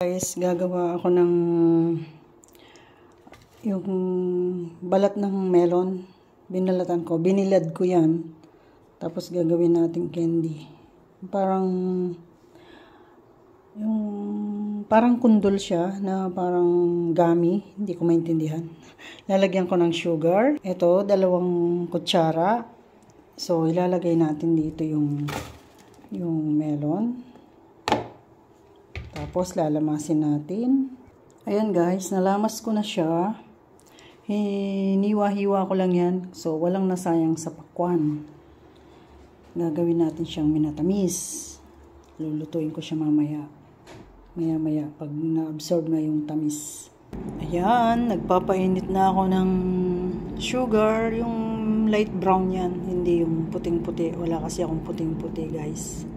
Guys, gagawa ako ng yung balat ng melon. Binalatan ko, binilad ko yan. Tapos gagawin natin candy. Parang kundol siya na parang gummy. Hindi ko maintindihan. Lalagyan ko ng sugar. Ito, 2 kutsara. So, ilalagay natin dito yung melon. Tapos, lalamasin natin. Ayan guys, nalamas ko na siya. Hiniwa-hiwa ko lang yan. So, walang nasayang sa pakwan. Gagawin natin siyang minatamis. Lulutuin ko siya mamaya. Maya-maya, pag na-absorb na yung tamis. Ayan, nagpapainit na ako ng sugar. Yung light brown yan. Hindi yung puting-puti. Wala kasi akong puting-puti guys.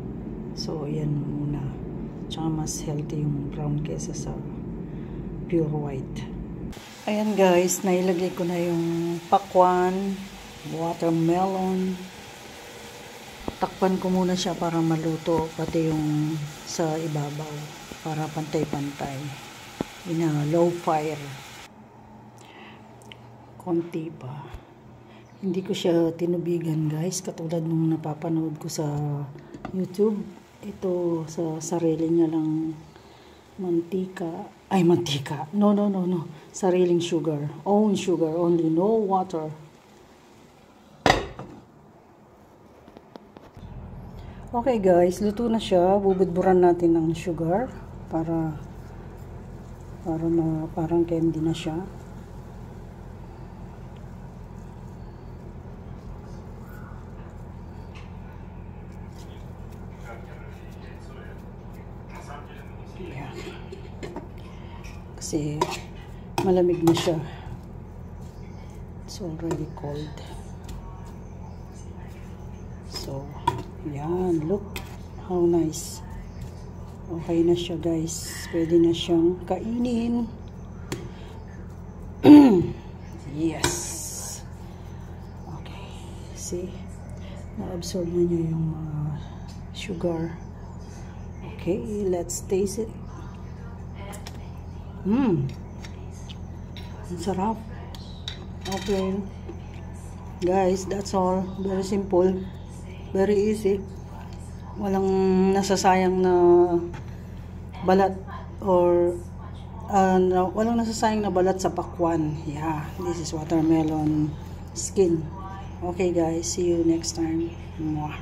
So, yan muna. Tsaka mas healthy yung brown kesa sa pure white. Ayan guys, nailagay ko na yung pakwan, watermelon. Takpan ko muna siya para maluto, pati yung sa ibabaw, para pantay-pantay. In a low fire. Konti pa. Hindi ko siya tinubigan guys, katulad nung napapanood ko sa YouTube. Ito sa sarili niya lang mantika. Ay, mantika. No. Sariling sugar. Own sugar. Only no water. Okay guys, luto na siya. Bubudburan natin ng sugar para parang candy na siya. Yeah. Kasi malamig na siya. It's already cold. So, yan. Look how nice. Okay na siya guys. Pwede na siyang kainin. Yes. Okay. See? Na-absorb na niya yung sugar. Okay, let's taste it. Ang sarap. Okay. Guys, that's all. Very simple. Very easy. Walang nasasayang na balat or walang nasasayang na balat sa pakwan. Yeah, this is watermelon skin. Okay guys, see you next time. Mwah.